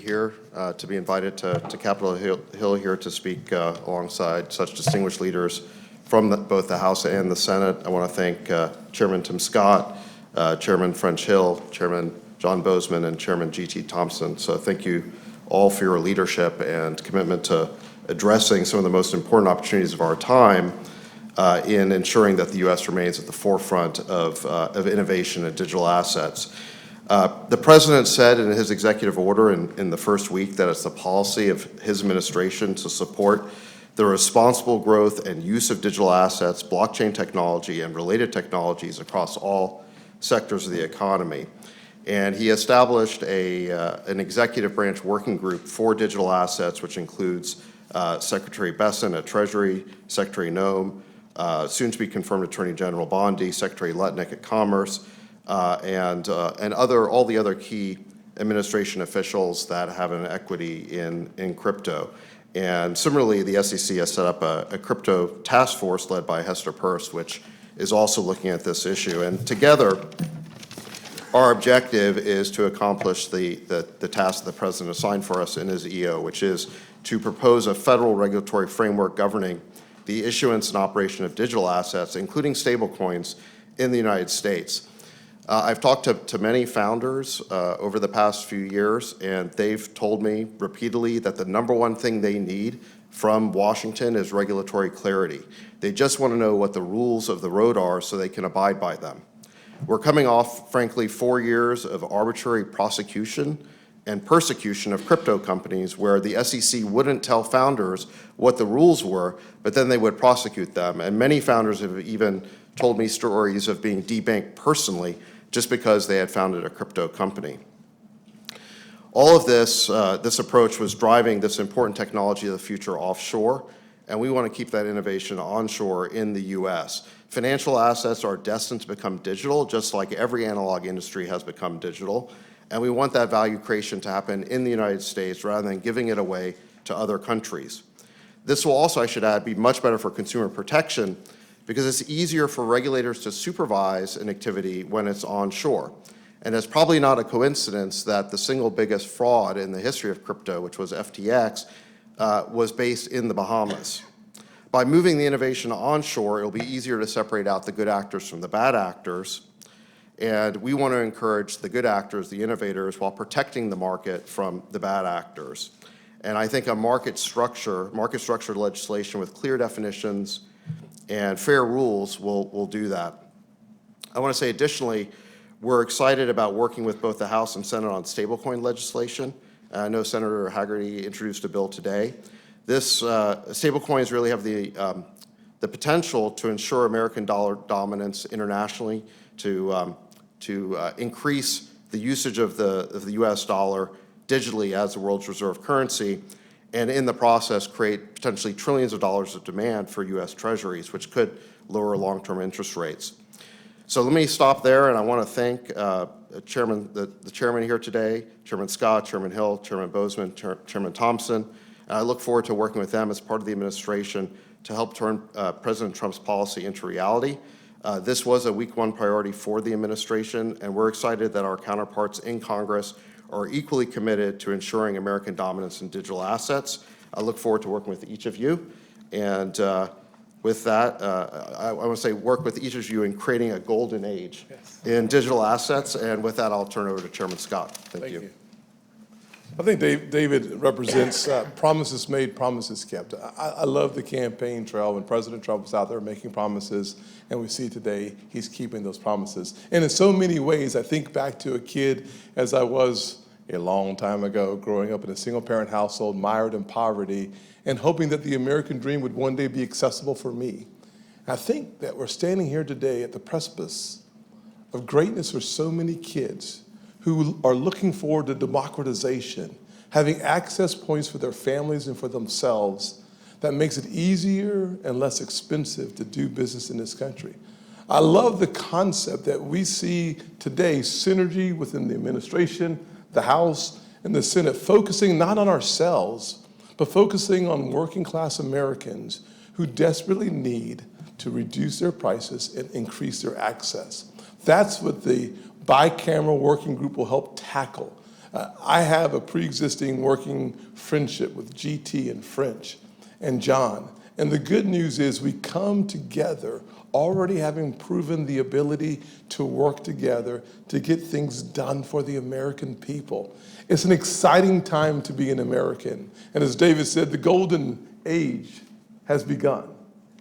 here, to be invited to Capitol Hill here to speak alongside such distinguished leaders from both the House and the Senate. I want to thank Chairman Tim Scott, Chairman French Hill, Chairman John Boozman, and Chairman G.T. Thompson. So thank you all for your leadership and commitment to addressing some of the most important opportunities of our time in ensuring that the U.S. remains at the forefront of innovation and digital assets. The President said in his executive order in the first week that it's the policy of his administration to support the responsible growth and use of digital assets, blockchain technology, and related technologies across all sectors of the economy. And he established an executive branch working group for digital assets, which includes Secretary Besson at Treasury, Secretary Noem, soon-to-be confirmed Attorney General Bondi, Secretary Lutnick at Commerce, and all the other key administration officials that have an equity in crypto. And similarly, the SEC has set up a crypto task force led by Hester Peirce, which is also looking at this issue. And together, our objective is to accomplish the task that the President assigned for us in his EO, which is to propose a federal regulatory framework governing the issuance and operation of digital assets, including stablecoins, in the United States. I've talked to many founders over the past few years, and they've told me repeatedly that the number one thing they need from Washington is regulatory clarity. They just want to know what the rules of the road are so they can abide by them. We're coming off, frankly, 4 years of arbitrary prosecution and persecution of crypto companies where the SEC wouldn't tell founders what the rules were, but then they would prosecute them. And many founders have even told me stories of being debanked personally just because they had founded a crypto company. All of this approach was driving this important technology of the future offshore, and we want to keep that innovation onshore in the U.S. Financial assets are destined to become digital, just like every analog industry has become digital, and we want that value creation to happen in the United States rather than giving it away to other countries. This will also, I should add, be much better for consumer protection because it's easier for regulators to supervise an activity when it's onshore. And it's probably not a coincidence that the single biggest fraud in the history of crypto, which was FTX, was based in the Bahamas. By moving the innovation onshore, it'll be easier to separate out the good actors from the bad actors. And we want to encourage the good actors, the innovators, while protecting the market from the bad actors. And I think a market structured legislation with clear definitions and fair rules will do that. I want to say additionally, we're excited about working with both the House and Senate on stablecoin legislation. I know Senator Hagerty introduced a bill today. This stablecoins really have the potential to ensure American dollar dominance internationally, to increase the usage of the U.S. dollar digitally as the world's reserve currency, and in the process create potentially trillions of dollars of demand for U.S. treasuries, which could lower long-term interest rates. So let me stop there, and I want to thank the chairman here today, Chairman Scott, Chairman Hill, Chairman Boozman, Chairman Thompson. And I look forward to working with them as part of the administration to help turn President Trump's policy into reality. This was a week one priority for the administration, and we're excited that our counterparts in Congress are equally committed to ensuring American dominance in digital assets. I look forward to working with each of you. And with that, I want to say work with each of you in creating a golden age in digital assets. And with that, I'll turn it over to Chairman Scott. Thank you. I think David represents promises made, promises kept. I love the campaign trail when President Trump was out there making promises, and we see today he's keeping those promises. And in so many ways, I think back to a kid as I was a long time ago, growing up in a single-parent household, mired in poverty, and hoping that the American dream would one day be accessible for me. I think that we're standing here today at the precipice of greatness for so many kids who are looking forward to democratization, having access points for their families and for themselves that makes it easier and less expensive to do business in this country. I love the concept that we see today, synergy within the administration, the House, and the Senate, focusing not on ourselves, but focusing on working class Americans who desperately need to reduce their prices and increase their access. That's what the bicameral working group will help tackle. I have a pre-existing working friendship with GT and French and John. And the good news is we come together already having proven the ability to work together to get things done for the American people. It's an exciting time to be an American. And as David said, the golden age has begun.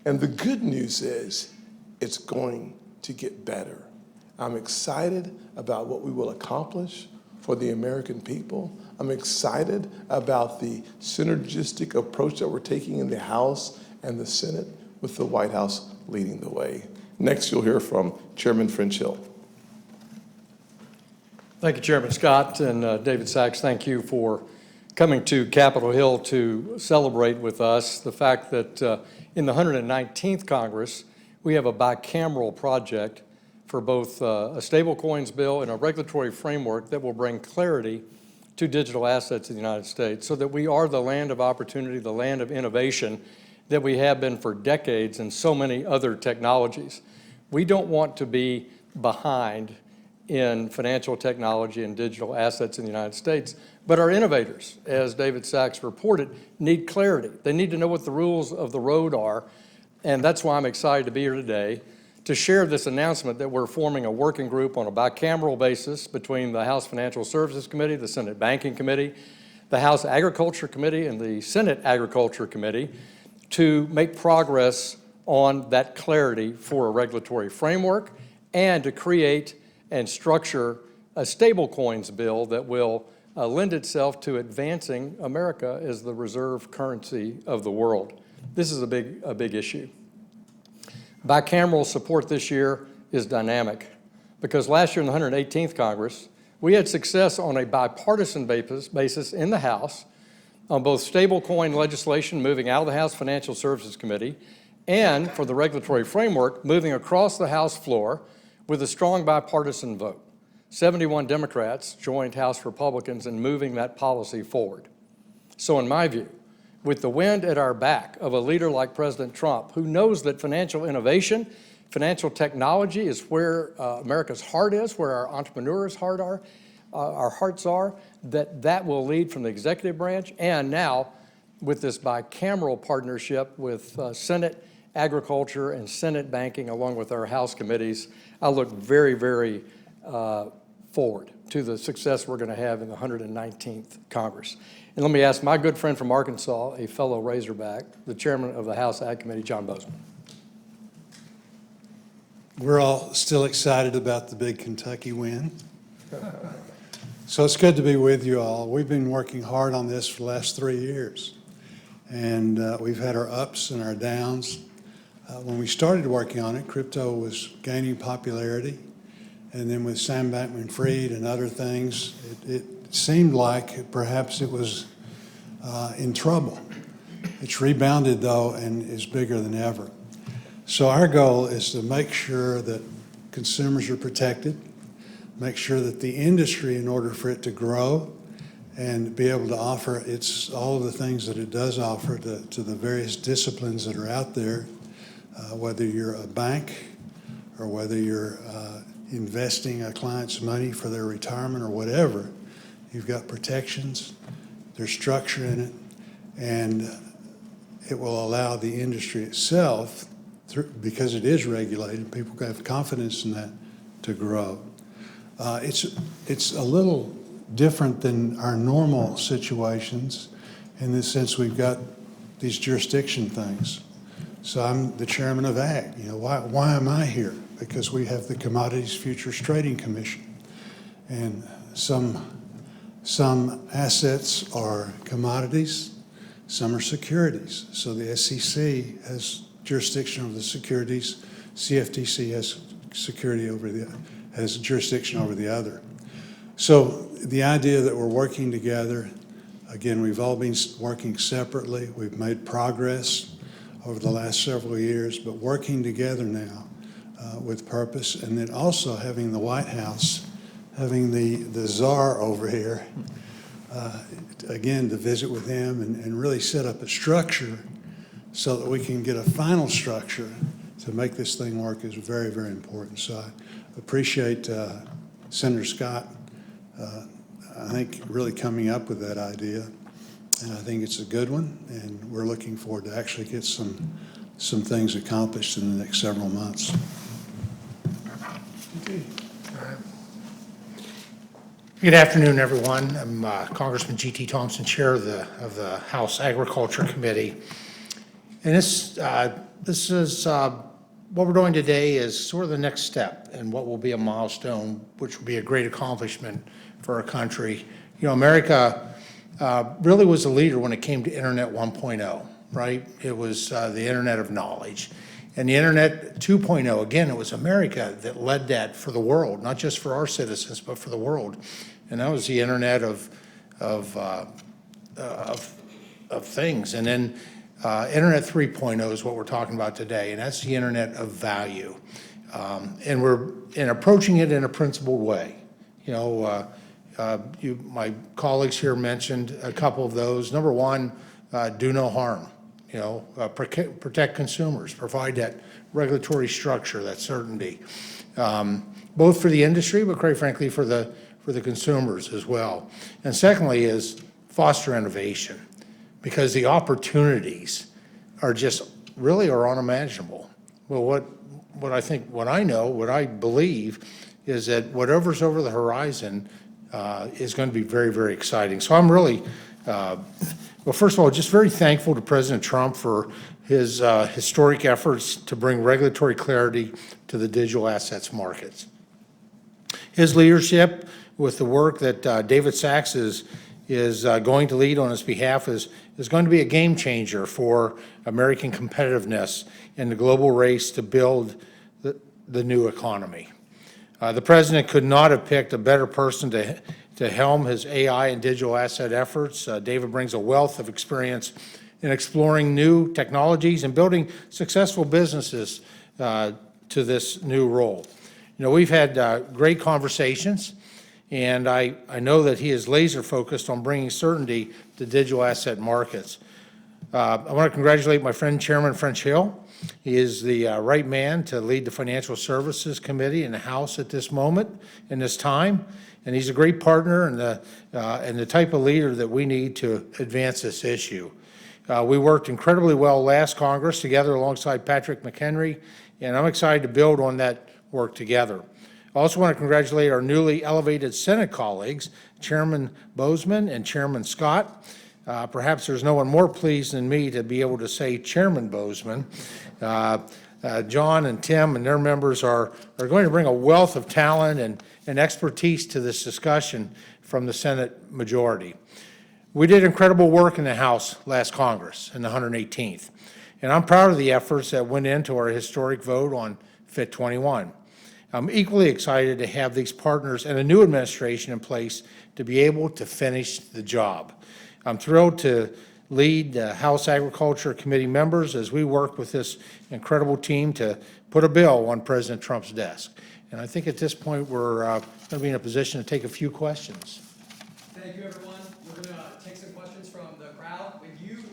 And the good news is it's going to get better. I'm excited about what we will accomplish for the American people. I'm excited about the synergistic approach that we're taking in the House and the Senate, with the White House leading the way. Next, you'll hear from Chairman French Hill. Thank you, Chairman Scott, and David Sacks, thank you for coming to Capitol Hill to celebrate with us the fact that in the 119th Congress, we have a bicameral project for both a stablecoins bill and a regulatory framework that will bring clarity to digital assets in the United States so that we are the land of opportunity, the land of innovation that we have been for decades in so many other technologies. We don't want to be behind in financial technology and digital assets in the United States, but our innovators, as David Sacks reported, need clarity. They need to know what the rules of the road are, and that's why I'm excited to be here today to share this announcement that we're forming a working group on a bicameral basis between the House Financial Services Committee, the Senate Banking Committee, the House Agriculture Committee, and the Senate Agriculture Committee to make progress on that clarity for a regulatory framework and to create and structure a stablecoins bill that will lend itself to advancing America as the reserve currency of the world. This is a big issue. Bicameral support this year is dynamic because last year in the 118th Congress, we had success on a bipartisan basis in the House on both stablecoin legislation moving out of the House Financial Services Committee and for the regulatory framework moving across the House floor with a strong bipartisan vote. 71 Democrats joined House Republicans in moving that policy forward. So in my view, with the wind at our back of a leader like President Trump, who knows that financial innovation, financial technology is where America's heart is, where our entrepreneurs' hearts are, that will lead from the executive branch. And now, with this bicameral partnership with Senate Agriculture and Senate Banking, along with our House committees, I look very, very forward to the success we're going to have in the 119th Congress. And let me ask my good friend from Arkansas, a fellow Razorback, the chairman of the House Ag Committee, John Boozman. We're all still excited about the big Kentucky win. So it's good to be with you all. We've been working hard on this for the last 3 years. And we've had our ups and our downs. When we started working on it, crypto was gaining popularity. And then with Sam Bankman-Fried and other things, it seemed like perhaps it was in trouble. It's rebounded, though, and is bigger than ever. So our goal is to make sure that consumers are protected, make sure that the industry, in order for it to grow and be able to offer all of the things that it does offer to the various disciplines that are out there, whether you're a bank or whether you're investing a client's money for their retirement or whatever, you've got protections, there's structure in it, and it will allow the industry itself, because it is regulated, people have confidence in that, to grow. It's a little different than our normal situations in the sense we've got these jurisdiction things. So I'm the chairman of Ag. Why am I here? Because we have the Commodities Futures Trading Commission. And some assets are commodities, some are securities. So the SEC has jurisdiction over the securities, CFTC has jurisdiction over the other. So the idea that we're working together, again, we've all been working separately. We've made progress over the last several years, but working together now with purpose, and then also having the White House, having the czar over here, again, to visit with him and really set up a structure so that we can get a final structure to make this thing work is very, very important. So I appreciate Senator Scott. I think, really coming up with that idea. And I think it's a good one, and we're looking forward to actually get some things accomplished in the next several months. Good afternoon, everyone. I'm Congressman G.T. Thompson, Chair of the House Agriculture Committee. And this is what we're doing today is sort of the next step in what will be a milestone, which will be a great accomplishment for our country. You know, America really was a leader when it came to Internet 1.0, right? It was the Internet of knowledge. And the Internet 2.0, again, it was America that led that for the world, not just for our citizens, but for the world. And that was the Internet of things. And then Internet 3.0 is what we're talking about today, and that's the Internet of value. And we're approaching it in a principled way. You know, my colleagues here mentioned a couple of those. Number one, do no harm. You know, protect consumers, provide that regulatory structure, that certainty, both for the industry, but quite frankly for the consumers as well. And secondly is foster innovation, because the opportunities are just really are unimaginable. Well, what I believe is that whatever's over the horizon is going to be very, very exciting. So I'm really well, first of all, just very thankful to President Trump for his historic efforts to bring regulatory clarity to the digital assets markets. His leadership with the work that David Sacks is going to lead on his behalf is going to be a game changer for American competitiveness in the global race to build the new economy. The president could not have picked a better person to helm his AI and digital asset efforts. David brings a wealth of experience in exploring new technologies and building successful businesses to this new role. You know, we've had great conversations, and I know that he is laser focused on bringing certainty to digital asset markets. I want to congratulate my friend Chairman French Hill. He is the right man to lead the Financial Services Committee in the House at this moment, in this time. And he's a great partner and the type of leader that we need to advance this issue. We worked incredibly well last Congress together alongside Patrick McHenry, and I'm excited to build on that work together. I also want to congratulate our newly elevated Senate colleagues, Chairman Boozman and Chairman Scott. Perhaps there's no one more pleased than me to be able to say Chairman Boozman. John and Tim and their members are going to bring a wealth of talent and expertise to this discussion from the Senate majority. We did incredible work in the House last Congress in the 118th, and I'm proud of the efforts that went into our historic vote on Fit 21. I'm equally excited to have these partners and a new administration in place to be able to finish the job. I'm thrilled to lead House Agriculture Committee members as we work with this incredible team to put a bill on President Trump's desk. And I think at this point we're going to be in a position to take a few questions. Thank you, everyone. We're going to take some questions from the crowd. When you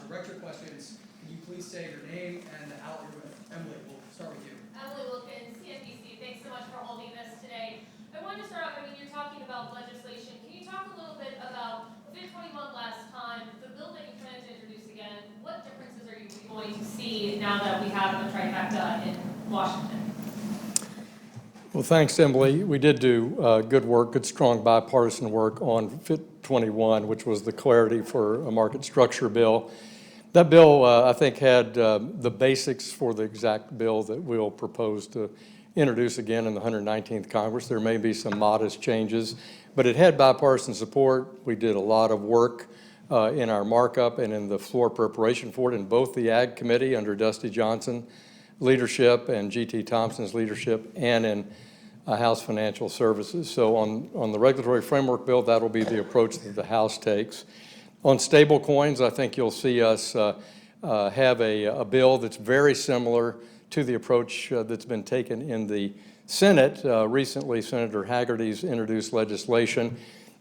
direct your questions, can you please say your name and the outlet you're with? Emily, we'll start with you. Emily Wilkins, CNBC. Thanks so much for holding this today. I wanted to start off, you're talking about legislation. Can you talk a little bit about Fit 21 last time, the bill that you plan to introduce again? What differences are you going to see now that we have the trifecta in Washington? Well, thanks, Emily. We did do good work, good, strong bipartisan work on Fit 21, which was the clarity for a market structure bill. That bill, I think, had the basics for the exact bill that we'll propose to introduce again in the 119th Congress. There may be some modest changes, but it had bipartisan support. We did a lot of work in our markup and in the floor preparation for it in both the Ag Committee under Dusty Johnson leadership and G.T. Thompson's leadership, and in House Financial Services. So on the regulatory framework bill, that'll be the approach that the House takes. On stable coins, I think you'll see us have a bill that's very similar to the approach that's been taken in the Senate. Recently, Senator Hagerty's introduced legislation.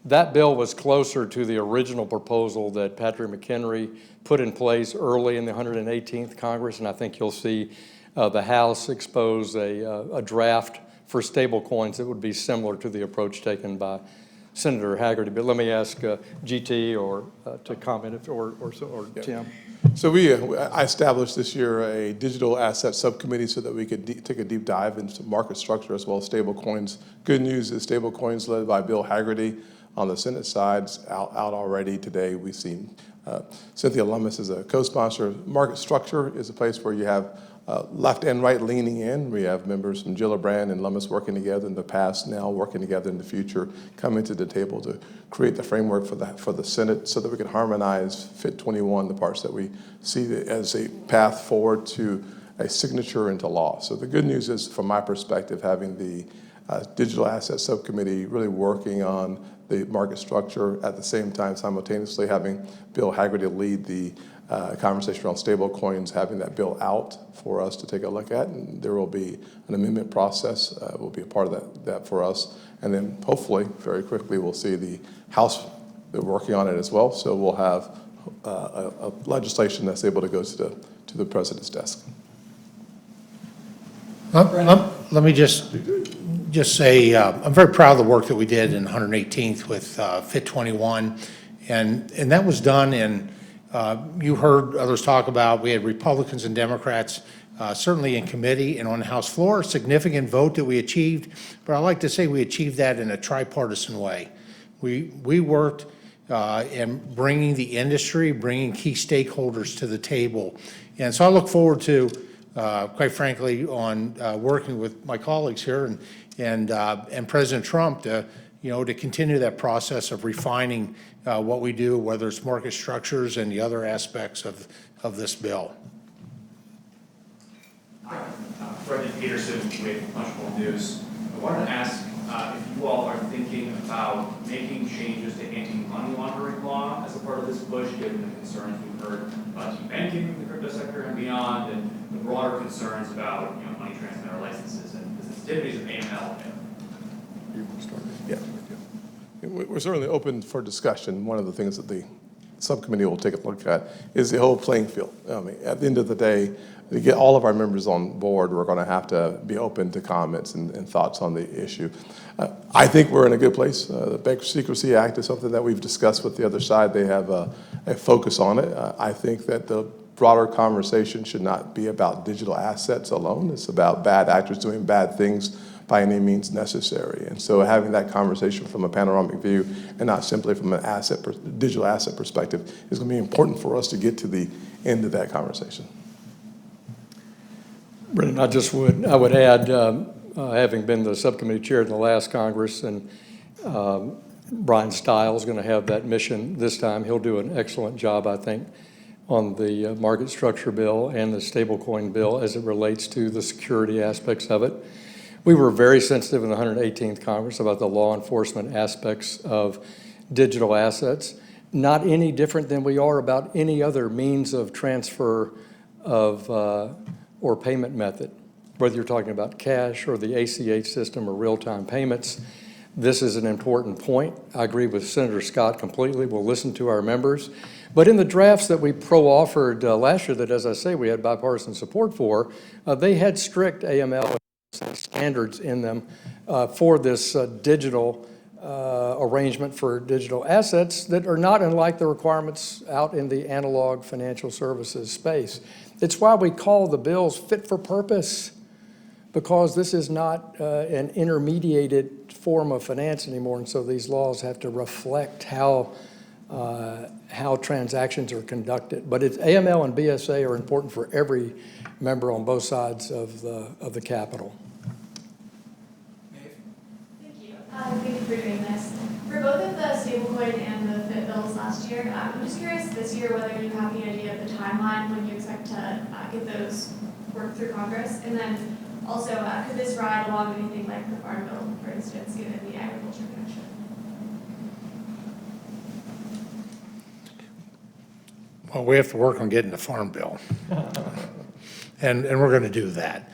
That bill was closer to the original proposal that Patrick McHenry put in place early in the 118th Congress, and I think you'll see the House expose a draft for stable coins that would be similar to the approach taken by Senator Haggerty, but let me ask GT or to comment or Tim. So I established this year a digital asset subcommittee so that we could take a deep dive into market structure as well as stable coins. Good news is stable coins led by Bill Haggerty on the Senate side out already today. We've seen Cynthia Lummis as a co-sponsor. Market structure is a place where you have left and right leaning in. We have members from Gillibrand and Lummis working together in the past, now working together in the future, coming to the table to create the framework for the Senate so that we can harmonize Fit 21, the parts that we see as a path forward to a signature into law. So the good news is, from my perspective, having the Digital Asset Subcommittee really working on the market structure at the same time, simultaneously having Bill Haggerty lead the conversation around stable coins, having that bill out for us to take a look at, and there will be an amendment process, will be a part of that for us. And then hopefully, very quickly, we'll see the House, they're working on it as well, so we'll have a legislation that's able to go to the President's desk. Let me just say, I'm very proud of the work that we did in 118th with Fit 21, and that was done in, you heard others talk about, we had Republicans and Democrats, certainly in committee and on the House floor, a significant vote that we achieved, but I like to say we achieved that in a tripartisan way. We worked in bringing the industry, bringing key stakeholders to the table, and so I look forward to, quite frankly, on working with my colleagues here and President Trump to, to continue that process of refining what we do, whether it's market structures and the other aspects of this bill. Hi, Brendan Peterson with Punchbowl News. I wanted to ask if you all are thinking about making changes to anti-money laundering law as a part of this push, given the concerns we've heard about banking in the crypto sector and beyond, and the broader concerns about money transmitter licenses and the sensitivities of AML. Yeah. We're certainly open for discussion. One of the things that the subcommittee will take a look at is the whole playing field. I mean, at the end of the day, to get all of our members on board, we're going to have to be open to comments and thoughts on the issue. I think we're in a good place. The Bank Secrecy Act is something that we've discussed with the other side. They have a focus on it. I think that the broader conversation should not be about digital assets alone. It's about bad actors doing bad things by any means necessary. And so having that conversation from a panoramic view and not simply from an digital asset perspective is going to be important for us to get to the end of that conversation. Brendan, I would add, having been the subcommittee chair in the last Congress, and Brian Stiles is going to have that mission this time. He'll do an excellent job, I think, on the market structure bill and the stablecoin bill as it relates to the security aspects of it. We were very sensitive in the 118th Congress about the law enforcement aspects of digital assets, not any different than we are about any other means of transfer of or payment method, whether you're talking about cash or the ACH system or real-time payments. This is an important point. I agree with Senator Scott completely. We'll listen to our members. But in the drafts that we pro-offered last year that, as I say, we had bipartisan support for, they had strict AML standards in them for this digital arrangement for digital assets that are not unlike the requirements out in the analog financial services space. It's why we call the bills fit for purpose, because this is not an intermediated form of finance anymore, and so these laws have to reflect how transactions are conducted. But AML and BSA are important for every member on both sides of the Capitol. Thank you. Thank you for doing this. For both of the stablecoin and the FIT bills last year, I'm just curious this year whether you have any idea of the timeline when you expect to get those worked through Congress, and then also could this ride along anything like the Farm Bill, for instance, given the agriculture connection? Well, we have to work on getting the Farm Bill, and we're going to do that.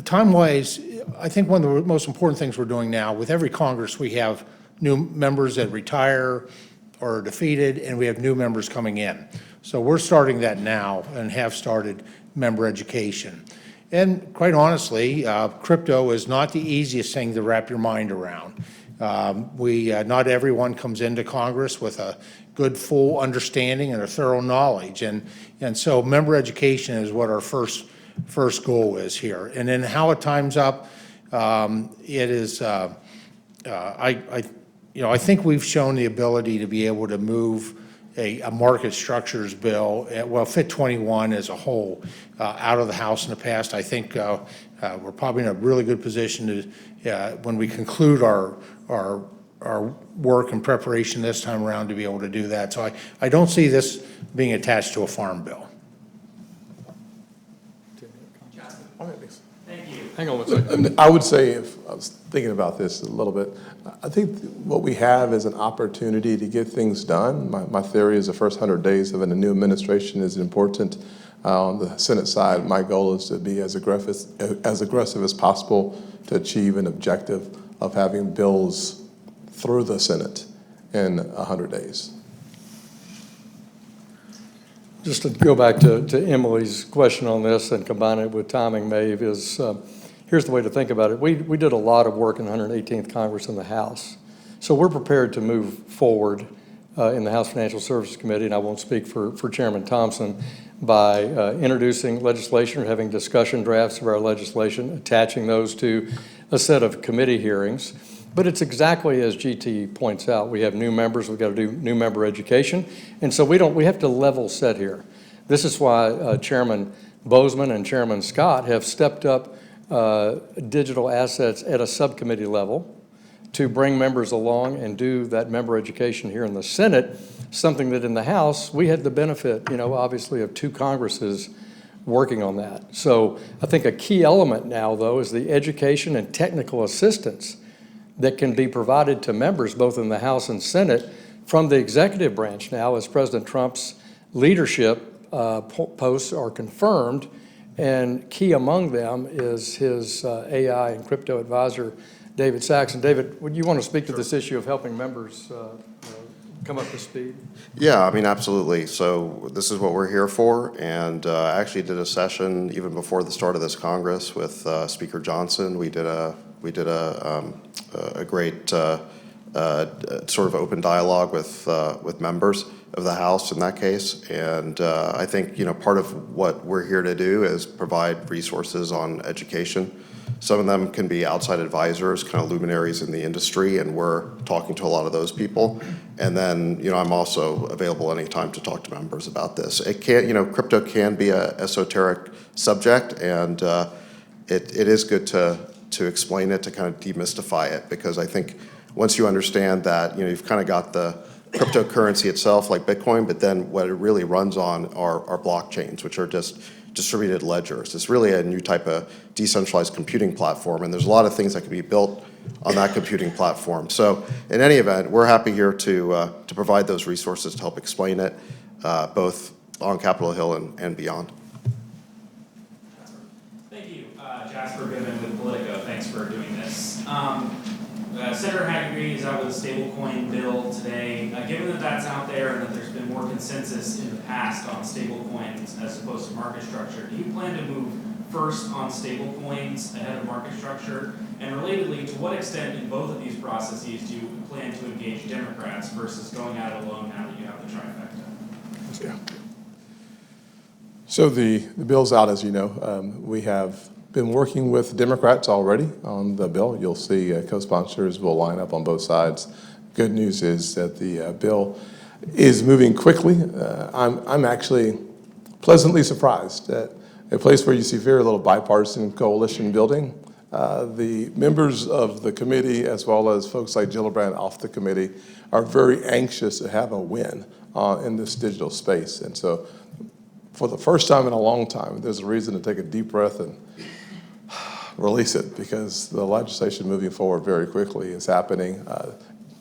Time-wise, I think one of the most important things we're doing now, with every Congress, we have new members that retire or are defeated, and we have new members coming in. So we're starting that now and have started member education. And quite honestly, crypto is not the easiest thing to wrap your mind around. Not everyone comes into Congress with a good, full understanding and a thorough knowledge. And so member education is what our first goal is here. And then how it times up, it is, I think we've shown the ability to be able to move a market structures bill, FIT 21 as a whole, out of the House in the past. I think we're probably in a really good position to, when we conclude our work and preparation this time around, to be able to do that. So I don't see this being attached to a farm bill. Thank you. Hang on one second. I would say, if I was thinking about this a little bit, I think what we have is an opportunity to get things done. My theory is the first 100 days of a new administration is important. On the Senate side, my goal is to be as aggressive as possible to achieve an objective of having bills through the Senate in 100 days. Just to go back to Emily's question on this and combine it with timing, Maeve, is here's the way to think about it. We did a lot of work in the 118th Congress in the House. So we're prepared to move forward in the House Financial Services Committee, and I won't speak for Chairman Thompson, by introducing legislation or having discussion drafts of our legislation, attaching those to a set of committee hearings. But it's exactly as GT points out. We have new members. We've got to do new member education. And so we have to level set here. This is why Chairman Boozman and Chairman Scott have stepped up digital assets at a subcommittee level to bring members along and do that member education here in the Senate, something that in the House, we had the benefit, obviously of 2 Congresses working on that. So I think a key element now, though, is the education and technical assistance that can be provided to members both in the House and Senate from the executive branch now, as President Trump's leadership posts are confirmed, and key among them is his AI and crypto advisor, David Sacks. And David, would you want to speak to this issue of helping members come up to speed? Yeah, I mean, absolutely. So this is what we're here for, and I actually did a session even before the start of this Congress with Speaker Johnson. We did a great sort of open dialogue with members of the House in that case, and I think part of what we're here to do is provide resources on education. Some of them can be outside advisors, kind of luminaries in the industry, and we're talking to a lot of those people. And then, I'm also available anytime to talk to members about this. It can, crypto can be a esoteric subject, and it is good to explain it, to kind of demystify it, because I think once you understand that, you've kind of got the cryptocurrency itself, like Bitcoin, but then what it really runs on are blockchains, which are just distributed ledgers. It's really a new type of decentralized computing platform, and there's a lot of things that can be built on that computing platform. So in any event, we're happy here to provide those resources to help explain it, both on Capitol Hill and beyond. Thank you, Jasper Goodman with Politico. Thanks for doing this. Senator Hagerty is out with a stablecoin bill today. Given that that's out there and that there's been more consensus in the past on stablecoins as opposed to market structure, do you plan to move first on stablecoins ahead of market structure? And relatedly, to what extent in both of these processes do you plan to engage Democrats versus going at it alone now that you have the trifecta? Yeah. So the bill's out, as you know. We have been working with Democrats already on the bill. You'll see co-sponsors will line up on both sides. Good news is that the bill is moving quickly. I'm actually pleasantly surprised that a place where you see very little bipartisan coalition building, the members of the committee, as well as folks like Gillibrand off the committee, are very anxious to have a win in this digital space. And so for the first time in a long time, there's a reason to take a deep breath and release it, because the legislation moving forward very quickly is happening.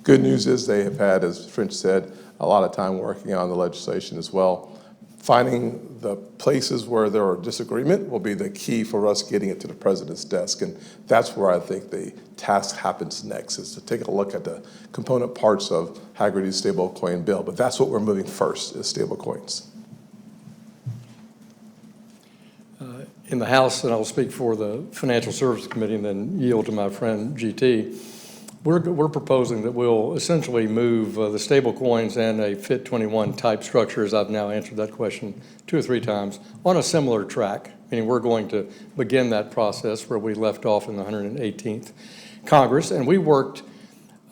Good news is they have had, as French said, a lot of time working on the legislation as well. Finding the places where there are disagreement will be the key for us getting it to the president's desk, and that's where I think the task happens next, is to take a look at the component parts of Hagerty's stablecoin bill. But that's what we're moving first, is stablecoins. In the House, and I'll speak for the Financial Services Committee and then yield to my friend GT, we're proposing that we'll essentially move the stable coins and a FIT 21 type structure, as I've now answered that question 2 or 3 times, on a similar track, meaning we're going to begin that process where we left off in the 118th Congress. And we worked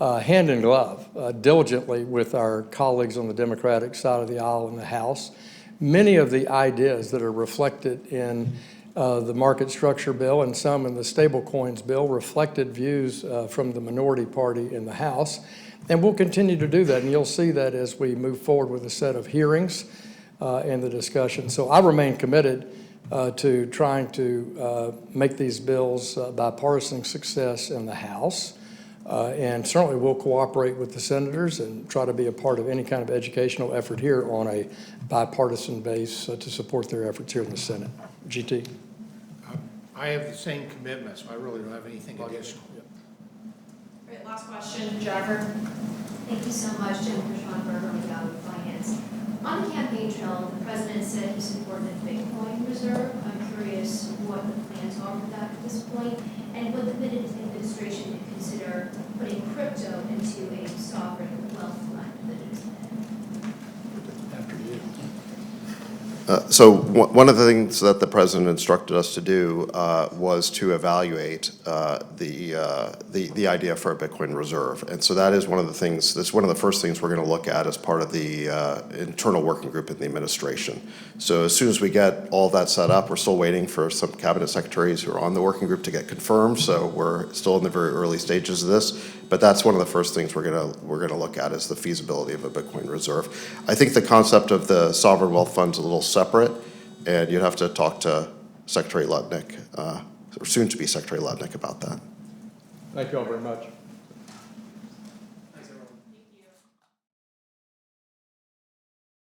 hand in glove diligently with our colleagues on the Democratic side of the aisle in the House. Many of the ideas that are reflected in the market structure bill and some in the stablecoins bill reflected views from the minority party in the House. And we'll continue to do that, and you'll see that as we move forward with a set of hearings and the discussion. So I remain committed to trying to make these bills bipartisan success in the House. And certainly we'll cooperate with the senators and try to be a part of any kind of educational effort here on a bipartisan base to support their efforts here in the Senate. GT. I have the same commitment, so I really don't have anything additional. All right, last question, Jennifer. Thank you so much, Jennifer Schonberger with Yahoo Finance. On the campaign trail, the president said he supported a Bitcoin reserve. I'm curious what the plans are for that at this point, and would the Biden administration consider putting crypto into a sovereign wealth fund that is After you. So one of the things that the president instructed us to do was to evaluate the idea for a Bitcoin reserve. And so that is one of the things, that's one of the first things we're going to look at as part of the internal working group in the administration. So as soon as we get all that set up, we're still waiting for some cabinet secretaries who are on the working group to get confirmed. So we're still in the very early stages of this. But that's one of the first things we're gonna look at is the feasibility of a Bitcoin reserve. I think the concept of the sovereign wealth fund is a little separate, and you'd have to talk to Secretary Lutnick, or soon to be Secretary Lutnick, about that. Thank you all very much.